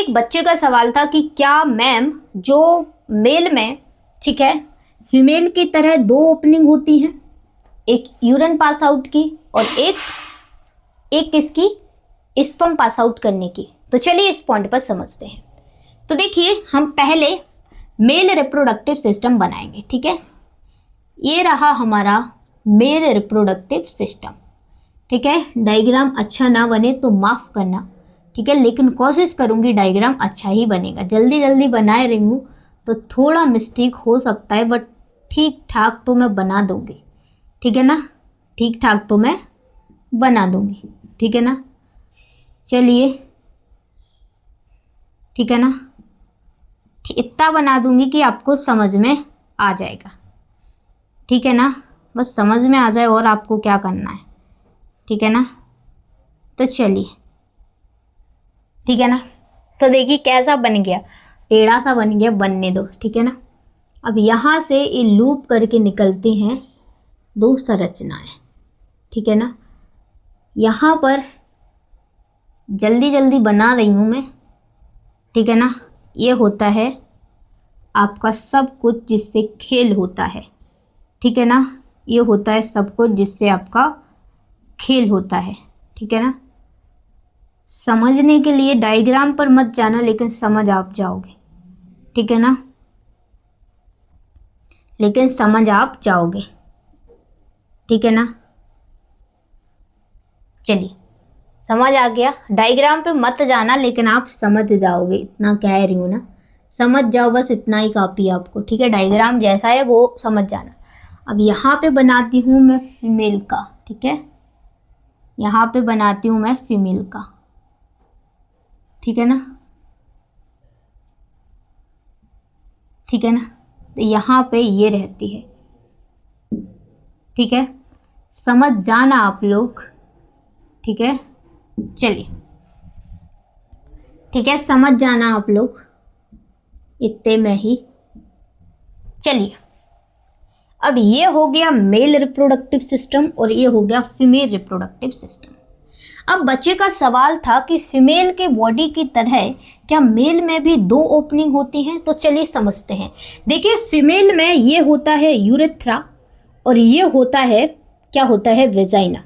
एक बच्चे का सवाल था कि क्या मैम जो मेल में, ठीक है, फीमेल की तरह 2 ओपनिंग होती हैं, एक यूरिन पास आउट की और एक किसकी, स्पर्म पास आउट करने की। तो चलिए इस पॉइंट पर समझते हैं। तो देखिए हम पहले मेल रिप्रोडक्टिव सिस्टम बनाएंगे, ठीक है। ये रहा हमारा मेल रिप्रोडक्टिव सिस्टम, ठीक है। डायग्राम अच्छा ना बने तो माफ़ करना, ठीक है, लेकिन कोशिश करूँगी डायग्राम अच्छा ही बनेगा। जल्दी जल्दी बनाए रही हूँ तो थोड़ा मिस्टेक हो सकता है, बट ठीक ठाक तो मैं बना दूँगी, ठीक है ना। ठीक ठाक तो मैं बना दूँगी, ठीक है ना। चलिए, ठीक है ना, इतना बना दूँगी कि आपको समझ में आ जाएगा, ठीक है ना। बस समझ में आ जाए और आपको क्या करना है, ठीक है ना। तो चलिए, ठीक है ना। तो देखिए कैसा बन गया, टेढ़ा सा बन गया, बनने दो, ठीक है ना। अब यहाँ से ये लूप करके निकलती हैं 2 संरचनाएं, ठीक है ना। यहाँ पर जल्दी जल्दी बना रही हूँ मैं, ठीक है ना। ये होता है आपका सब कुछ जिससे खेल होता है, ठीक है ना। ये होता है सब कुछ जिससे आपका खेल होता है, ठीक है ना। समझने के लिए डायग्राम पर मत जाना, लेकिन समझ आप जाओगे, ठीक है ना। लेकिन समझ आप जाओगे, ठीक है ना। चलिए, समझ आ गया। डायग्राम पे मत जाना, लेकिन आप समझ जाओगे, इतना कह रही हूँ ना। समझ जाओ, बस इतना ही काफ़ी है आपको, ठीक है। डायग्राम जैसा है वो समझ जाना। अब यहाँ पे बनाती हूँ मैं फीमेल का, ठीक है। यहाँ पे बनाती हूँ मैं फीमेल का, ठीक है ना, ठीक है ना। तो यहाँ पे ये रहती है, ठीक है। समझ जाना आप लोग, ठीक है। चलिए, ठीक है, समझ जाना आप लोग इतने में ही। चलिए, अब ये हो गया मेल रिप्रोडक्टिव सिस्टम और ये हो गया फीमेल रिप्रोडक्टिव सिस्टम। अब बच्चे का सवाल था कि फीमेल के बॉडी की तरह क्या मेल में भी 2 ओपनिंग होती हैं। तो चलिए समझते हैं। देखिए, फीमेल में ये होता है यूरेथ्रा और ये होता है, क्या होता है, वेजाइना।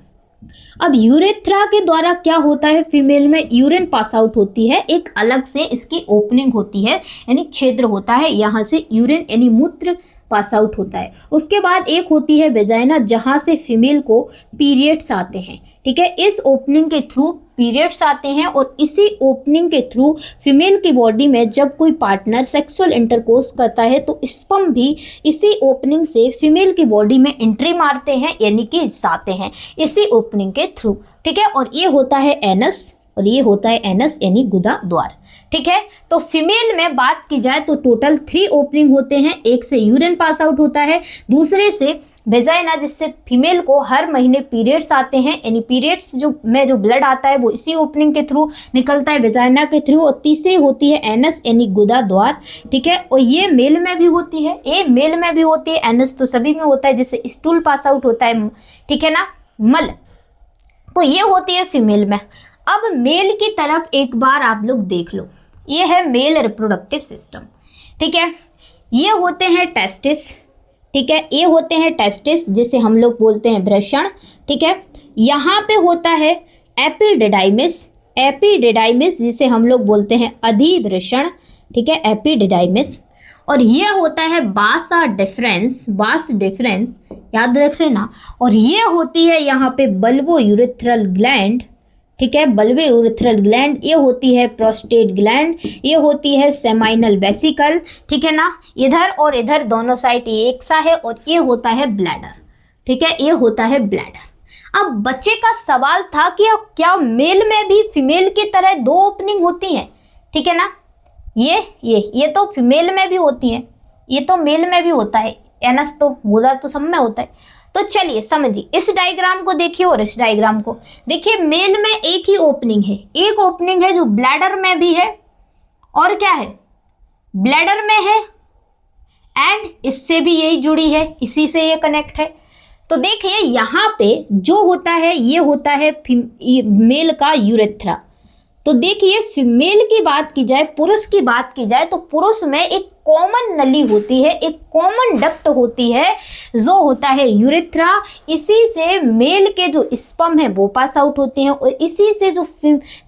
अब यूरेथ्रा के द्वारा क्या होता है, फीमेल में यूरिन पास आउट होती है, एक अलग से इसकी ओपनिंग होती है, यानी छिद्र होता है, यहाँ से यूरिन यानी मूत्र पास आउट होता है। उसके बाद एक होती है वेजाइना, जहाँ से फीमेल को पीरियड्स आते हैं, ठीक है। इस ओपनिंग के थ्रू पीरियड्स आते हैं और इसी ओपनिंग के थ्रू फीमेल की बॉडी में जब कोई पार्टनर सेक्सुअल इंटरकोर्स करता है तो स्पर्म भी इसी ओपनिंग से फीमेल की बॉडी में एंट्री मारते हैं, यानी कि जाते हैं इसी ओपनिंग के थ्रू, ठीक है। और ये होता है एनस और ये होता है एनस यानी गुदा द्वार, ठीक है। तो फीमेल में बात की जाए तो टोटल 3 ओपनिंग होते हैं। एक से यूरिन पास आउट होता है, दूसरे से वेजाइना जिससे फीमेल को हर महीने पीरियड्स आते हैं, यानी पीरियड्स जो ब्लड आता है वो इसी ओपनिंग के थ्रू निकलता है, वेजाइना के थ्रू। और तीसरी होती है एनस यानी गुदा द्वार, ठीक है। और ये मेल में भी होती है, ये मेल में भी होती है, एनस तो सभी में होता है, जिससे स्टूल पास आउट होता है, ठीक है ना, मल। तो ये होती है फीमेल में। अब मेल की तरफ एक बार आप लोग देख लो, ये है मेल रिप्रोडक्टिव सिस्टम, ठीक है। ये होते हैं टेस्टिस, ठीक है। ये होते हैं टेस्टिस जिसे हम लोग बोलते हैं वृषण, ठीक है। यहाँ पे होता है एपिडिडाइमिस, एपिडिडाइमिस जिसे हम लोग बोलते हैं अधिवृषण, ठीक है, एपिडिडाइमिस। और ये होता है बासा डिफरेंस, बास डिफरेंस याद रख लेना। और ये होती है यहाँ पे बल्बो यूरेथ्रल ग्लैंड, ठीक है, बल्बो यूरेथ्रल ग्लैंड। ये होती है प्रोस्टेट ग्लैंड, ये होती है सेमाइनल वेसिकल, ठीक है ना। इधर और इधर दोनों साइड एक सा है। और ये होता है ब्लैडर, ठीक है, ये होता है ब्लैडर। अब बच्चे का सवाल था कि अब क्या मेल में भी फीमेल की तरह 2 ओपनिंग होती हैं, ठीक है ना। ये तो फीमेल में भी होती है, ये तो मेल में भी होता है, एनस तो गुदा तो सब में होता है। तो चलिए समझिए, इस डायग्राम को देखिए और इस डायग्राम को देखिए। मेल में एक ही ओपनिंग है, एक ओपनिंग है जो ब्लैडर में भी है, और क्या है, ब्लैडर में है, एंड इससे भी यही जुड़ी है, इसी से ये कनेक्ट है। तो देखिए यहाँ पे जो होता है ये होता है मेल का यूरेथ्रा, तो देखिए फीमेल की बात की जाए, पुरुष की बात की जाए, तो पुरुष में एक कॉमन नली होती है, एक कॉमन डक्ट होती है जो होता है यूरेथ्रा। इसी से मेल के जो स्पर्म है वो पास आउट होते हैं और इसी से जो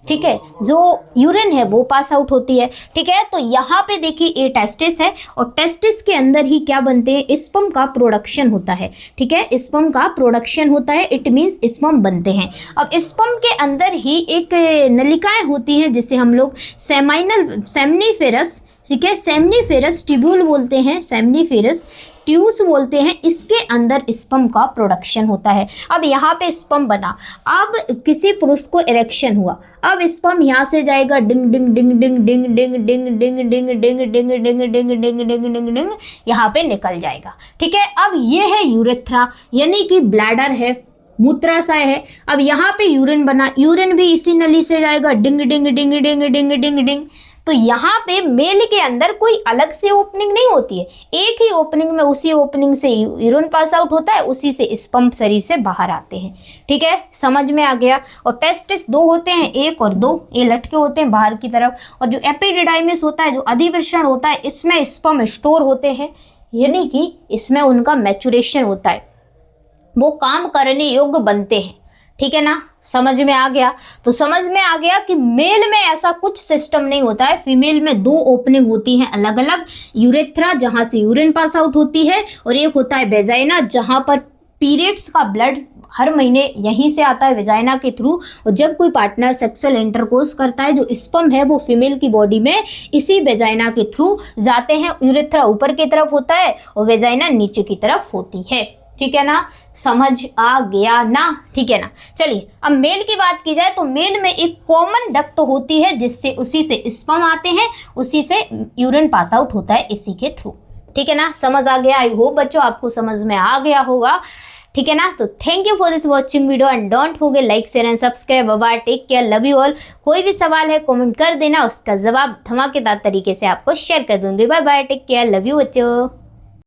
ठीक है जो यूरिन है वो पास आउट होती है। ठीक है, तो यहाँ पे देखिए ये टेस्टिस है और टेस्टिस के अंदर ही क्या बनते हैं, स्पर्म का प्रोडक्शन होता है। ठीक है, स्पर्म का प्रोडक्शन होता है, इट मीन्स स्पर्म बनते हैं। अब स्पर्म के अंदर ही एक नलिकाएं होती हैं जिसे हम लोग सेमनीफेरस, ठीक है, सेमनीफेरस ट्यूब्यूल बोलते हैं, सेमनीफेरस ट्यूब्स बोलते हैं, इसके अंदर स्पर्म का प्रोडक्शन होता है। अब यहाँ पे स्पर्म बना, अब किसी पुरुष को इरेक्शन हुआ, अब स्पर्म यहाँ से जाएगा डिंग डिंग डिंग डिंग डिंग डिंग डिंग डिंग डिंग डिंग डिंग डिंग डिंग डिंग डिंग डिंग डिंग यहाँ पे निकल जाएगा। ठीक है, अब ये है यूरेथ्रा यानी कि ब्लैडर है, मूत्राशय है। अब यहाँ पे यूरिन बना, यूरिन भी इसी नली से जाएगा, डिंग डिंग डिंग डिंग डिंग डिंग डिंग। तो यहाँ पे मेल के अंदर कोई अलग से ओपनिंग नहीं होती है, एक ही ओपनिंग में, उसी ओपनिंग से यूरिन पास आउट होता है, उसी से स्पर्म शरीर से बाहर आते हैं। ठीक है, समझ में आ गया। और टेस्टिस दो होते हैं, एक और दो, ये लटके होते हैं बाहर की तरफ। और जो एपिडिडाइमिस होता है, जो अधिवृषण होता है, इसमें स्पर्म स्टोर होते हैं, यानी कि इसमें उनका मैचुरेशन होता है, वो काम करने योग्य बनते हैं। ठीक है ना, समझ में आ गया। तो समझ में आ गया कि मेल में ऐसा कुछ सिस्टम नहीं होता है, फीमेल में दो ओपनिंग होती हैं अलग अलग, यूरेथ्रा जहां से यूरिन पास आउट होती है और एक होता है वेजाइना जहां पर पीरियड्स का ब्लड हर महीने यहीं से आता है वेजाइना के थ्रू। और जब कोई पार्टनर सेक्सुअल इंटरकोर्स करता है, जो स्पर्म है वो फीमेल की बॉडी में इसी वेजाइना के थ्रू जाते हैं। यूरेथ्रा ऊपर की तरफ होता है और वेजाइना नीचे की तरफ होती है। ठीक है ना, समझ आ गया ना। ठीक है ना, चलिए अब मेल की बात की जाए तो मेल में एक कॉमन डक्ट होती है जिससे उसी से स्पर्म आते हैं, उसी से यूरिन पास आउट होता है इसी के थ्रू। ठीक है ना, समझ आ गया। आई होप बच्चों आपको समझ में आ गया होगा। ठीक है ना, तो thank you for this watching video and don't forget like share and subscribe. Bye, take care, love you all. कोई भी सवाल है कमेंट कर देना, उसका जवाब धमाकेदार तरीके से आपको शेयर कर दूंगी। Bye bye, take care, love you बच्चों।